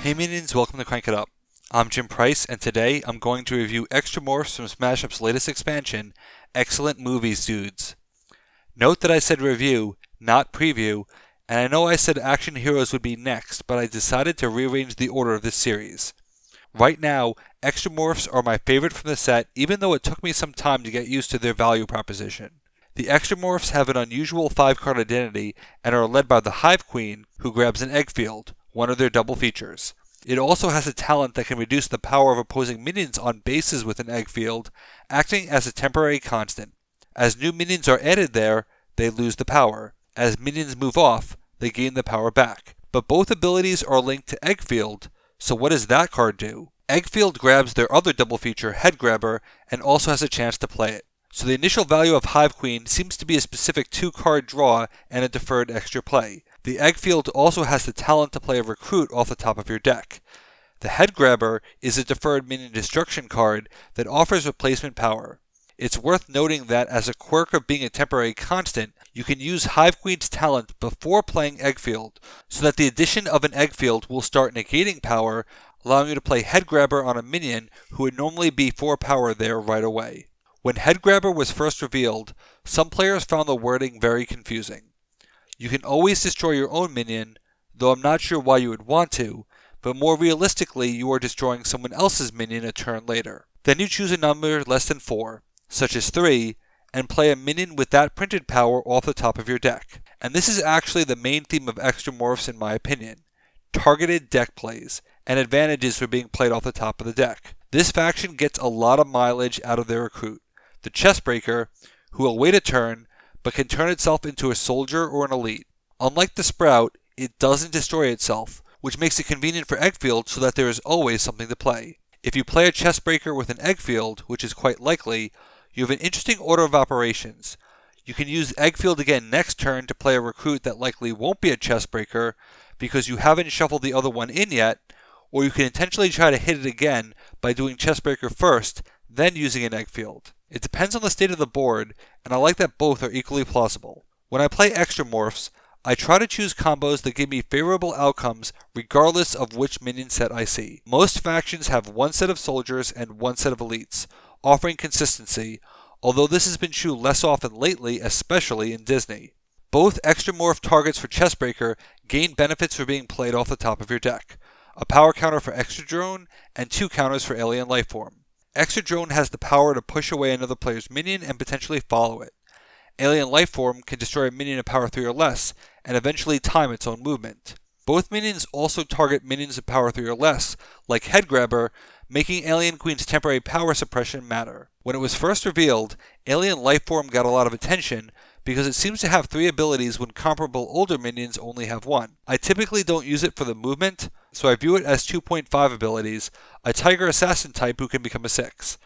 Hey minions, welcome to Crank It Up. I'm Jim Price, and today I'm going to review Extramorphs from Smash Up's latest expansion, Excellent Movies Dudes. Note that I said review, not preview, and I know I said Action Heroes would be next, but I decided to rearrange the order of this series. Right now, Extramorphs are my favorite from the set, even though it took me some time to get used to their value proposition. The Extramorphs have an unusual 5-card identity and are led by the Hive Queen, who grabs an egg field, one of their double features. It also has a talent that can reduce the power of opposing minions on bases with an egg field, acting as a temporary constant. As new minions are added there, they lose the power. As minions move off, they gain the power back. But both abilities are linked to egg field, so what does that card do? Egg field grabs their other double feature, Head Grabber, and also has a chance to play it. So the initial value of Hive Queen seems to be a specific 2-card draw and a deferred extra play. The egg field also has the talent to play a recruit off the top of your deck. The Head Grabber is a deferred minion destruction card that offers replacement power. It's worth noting that as a quirk of being a temporary constant, you can use Hive Queen's talent before playing egg field, so that the addition of an egg field will start negating power, allowing you to play Head Grabber on a minion who would normally be 4 power there right away. When Head Grabber was first revealed, some players found the wording very confusing. You can always destroy your own minion, though I'm not sure why you would want to, but more realistically you are destroying someone else's minion a turn later. Then you choose a number less than 4, such as 3, and play a minion with that printed power off the top of your deck. And this is actually the main theme of Extramorphs in my opinion. Targeted deck plays, and advantages for being played off the top of the deck. This faction gets a lot of mileage out of their recruit. The Chestbreaker, who will wait a turn, but can turn itself into a soldier or an elite. Unlike the Sprout, it doesn't destroy itself, which makes it convenient for egg field so that there is always something to play. If you play a Chestbreaker with an egg field, which is quite likely, you have an interesting order of operations. You can use egg field again next turn to play a recruit that likely won't be a Chestbreaker because you haven't shuffled the other one in yet, or you can intentionally try to hit it again by doing Chestbreaker first, then using an egg field. It depends on the state of the board, and I like that both are equally plausible. When I play Extramorphs, I try to choose combos that give me favorable outcomes regardless of which minion set I see. Most factions have one set of soldiers and one set of elites, offering consistency, although this has been true less often lately, especially in Disney. Both Extramorph targets for Chestbreaker gain benefits for being played off the top of your deck. A power counter for Extra Drone, and 2 counters for Alien Lifeform. Extra Drone has the power to push away another player's minion and potentially follow it. Alien Lifeform can destroy a minion of power 3 or less, and eventually time its own movement. Both minions also target minions of power 3 or less, like Head Grabber, making Alien Queen's temporary power suppression matter. When it was first revealed, Alien Lifeform got a lot of attention because it seems to have 3 abilities when comparable older minions only have 1. I typically don't use it for the movement, so I view it as 2.5 abilities, a Tiger Assassin type who can become a 6.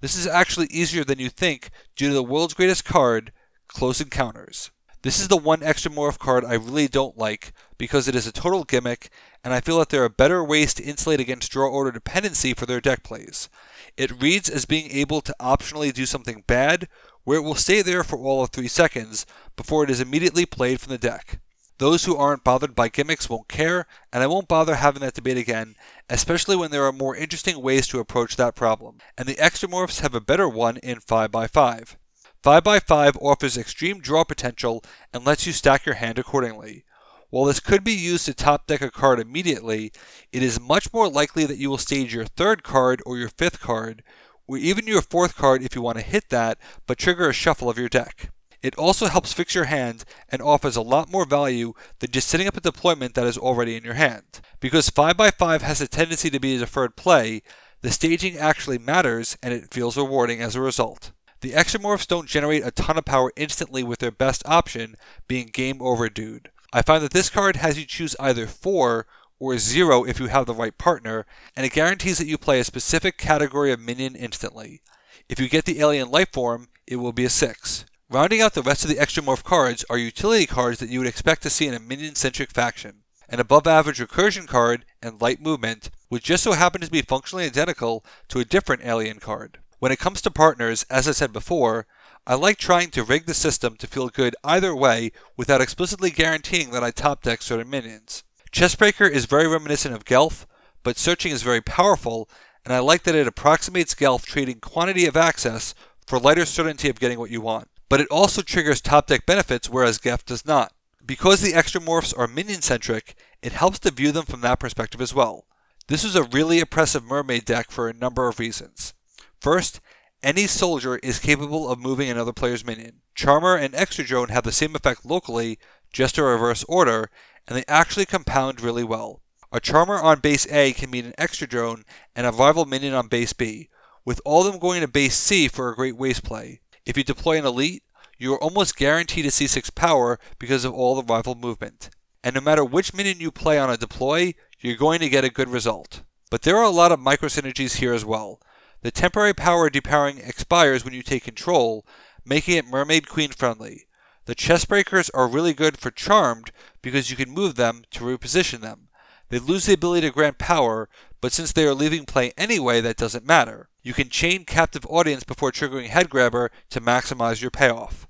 This is actually easier than you think due to the world's greatest card, Close Encounters. This is the one Extramorph card I really don't like because it is a total gimmick, and I feel that there are better ways to insulate against draw order dependency for their deck plays. It reads as being able to optionally do something bad, where it will stay there for all of 3 seconds before it is immediately played from the deck. Those who aren't bothered by gimmicks won't care, and I won't bother having that debate again, especially when there are more interesting ways to approach that problem. And the Extramorphs have a better one in 5x5. 5x5 offers extreme draw potential and lets you stack your hand accordingly. While this could be used to top deck a card immediately, it is much more likely that you will stage your 3rd card or your 5th card, or even your 4th card if you want to hit that, but trigger a shuffle of your deck. It also helps fix your hand and offers a lot more value than just setting up a deployment that is already in your hand. Because 5x5 has a tendency to be a deferred play, the staging actually matters and it feels rewarding as a result. The Extramorphs don't generate a ton of power instantly with their best option being Game Over Dude. I find that this card has you choose either 4 or 0 if you have the right partner, and it guarantees that you play a specific category of minion instantly. If you get the Alien Lifeform, it will be a 6. Rounding out the rest of the Extramorph cards are utility cards that you would expect to see in a minion-centric faction. An above-average recursion card and light movement, which just so happens to be functionally identical to a different alien card. When it comes to partners, as I said before, I like trying to rig the system to feel good either way without explicitly guaranteeing that I top deck certain minions. Chestbreaker is very reminiscent of Gelf, but searching is very powerful, and I like that it approximates Gelf, trading quantity of access for lighter certainty of getting what you want. But it also triggers top deck benefits, whereas Gelf does not. Because the Extramorphs are minion-centric, it helps to view them from that perspective as well. This is a really oppressive mermaid deck for a number of reasons. First, any soldier is capable of moving another player's minion. Charmer and Extra Drone have the same effect locally, just a reverse order, and they actually compound really well. A Charmer on base A can meet an Extra Drone and a rival minion on base B, with all of them going to base C for a great waste play. If you deploy an elite, you are almost guaranteed a C6 power because of all the rival movement. And no matter which minion you play on a deploy, you're going to get a good result. But there are a lot of micro synergies here as well. The temporary power depowering expires when you take control, making it Mermaid Queen friendly. The chest breakers are really good for Charmed because you can move them to reposition them. They lose the ability to grant power, but since they are leaving play anyway, that doesn't matter. You can chain captive audience before triggering Head Grabber to maximize your payoff.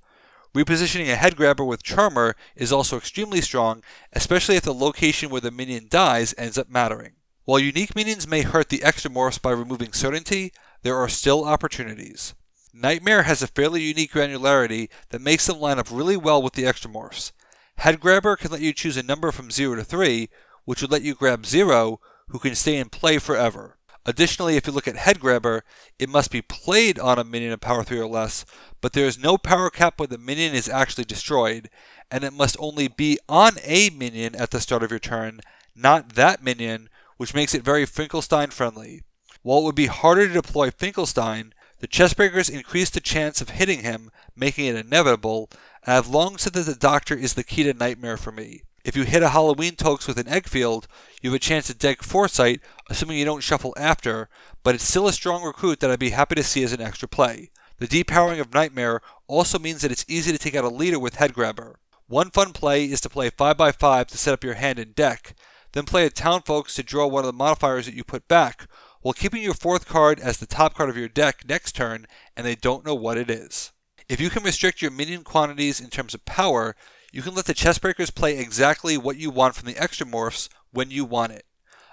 Repositioning a Head Grabber with Charmer is also extremely strong, especially if the location where the minion dies ends up mattering. While unique minions may hurt the Extramorphs by removing certainty, there are still opportunities. Nightmare has a fairly unique granularity that makes them line up really well with the Extramorphs. Head Grabber can let you choose a number from 0 to 3, which would let you grab 0, who can stay in play forever. Additionally, if you look at Head Grabber, it must be played on a minion of power 3 or less, but there is no power cap when the minion is actually destroyed, and it must only be on a minion at the start of your turn, not that minion, which makes it very Finkelstein friendly. While it would be harder to deploy Finkelstein, the chestbreakers increase the chance of hitting him, making it inevitable, and I've long said that the Doctor is the key to Nightmare for me. If you hit a Halloween Toques with an egg field, you have a chance to deck Foresight, assuming you don't shuffle after, but it's still a strong recruit that I'd be happy to see as an extra play. The depowering of Nightmare also means that it's easy to take out a leader with Head Grabber. One fun play is to play 5x5 to set up your hand and deck, then play a Townfolks to draw one of the modifiers that you put back, while keeping your fourth card as the top card of your deck next turn, and they don't know what it is. If you can restrict your minion quantities in terms of power, you can let the chestbreakers play exactly what you want from the Extramorphs when you want it.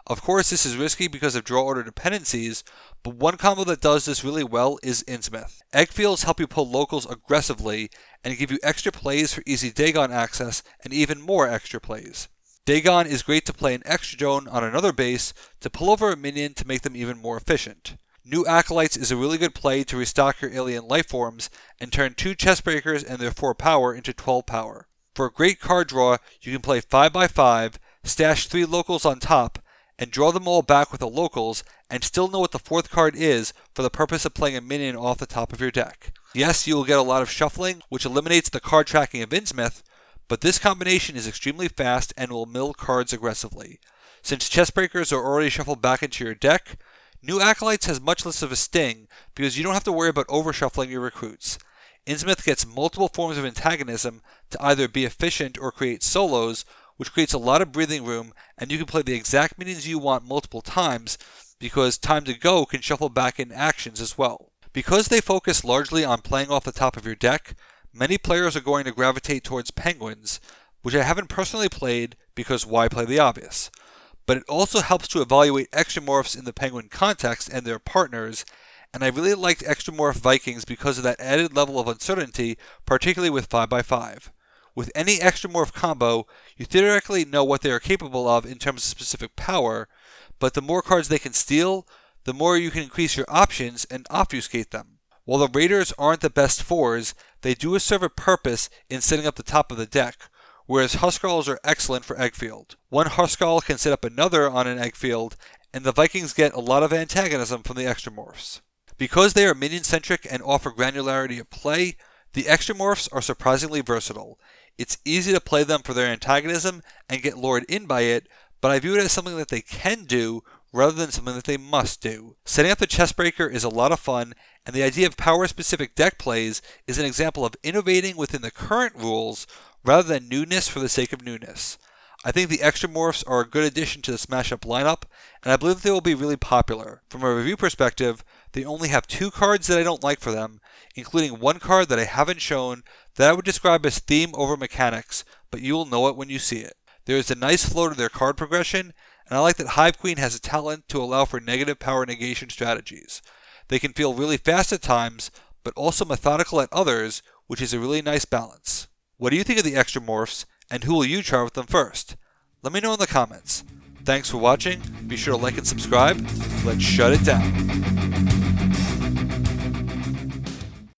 Of course, this is risky because of draw order dependencies, but one combo that does this really well is Innsmouth. Eggfields help you pull locals aggressively and give you extra plays for easy Dagon access and even more extra plays. Dagon is great to play an extra drone on another base to pull over a minion to make them even more efficient. New Acolytes is a really good play to restock your alien lifeforms and turn 2 chestbreakers and their 4 power into 12 power. For a great card draw, you can play 5x5, stash 3 locals on top, and draw them all back with the locals, and still know what the 4th card is for the purpose of playing a minion off the top of your deck. Yes, you will get a lot of shuffling, which eliminates the card tracking of Innsmouth, but this combination is extremely fast and will mill cards aggressively. Since chestbreakers are already shuffled back into your deck, New Acolytes has much less of a sting because you don't have to worry about overshuffling your recruits. Innsmouth gets multiple forms of antagonism to either be efficient or create solos, which creates a lot of breathing room, and you can play the exact minions you want multiple times because Time to Go can shuffle back in actions as well. Because they focus largely on playing off the top of your deck, many players are going to gravitate towards Penguins, which I haven't personally played because why play the obvious? But it also helps to evaluate Extramorphs in the Penguin context and their partners, and I really liked Extramorph Vikings because of that added level of uncertainty, particularly with 5x5. With any Extramorph combo, you theoretically know what they are capable of in terms of specific power, but the more cards they can steal, the more you can increase your options and obfuscate them. While the Raiders aren't the best 4s, they do serve a purpose in setting up the top of the deck, whereas Huskarls are excellent for Eggfield. One Huskarl can set up another on an Eggfield, and the Vikings get a lot of antagonism from the Extramorphs. Because they are minion-centric and offer granularity of play, the Extramorphs are surprisingly versatile. It's easy to play them for their antagonism and get lured in by it, but I view it as something that they can do rather than something that they must do. Setting up the chestbreaker is a lot of fun, and the idea of power-specific deck plays is an example of innovating within the current rules rather than newness for the sake of newness. I think the Extramorphs are a good addition to the Smash Up lineup, and I believe they will be really popular. From a review perspective, they only have 2 cards that I don't like for them, including one card that I haven't shown that I would describe as theme over mechanics, but you will know it when you see it. There is a nice flow to their card progression, and I like that Hive Queen has a talent to allow for negative power negation strategies. They can feel really fast at times, but also methodical at others, which is a really nice balance. What do you think of the Extramorphs, and who will you try with them first? Let me know in the comments. Thanks for watching, be sure to like and subscribe. Let's shut it down.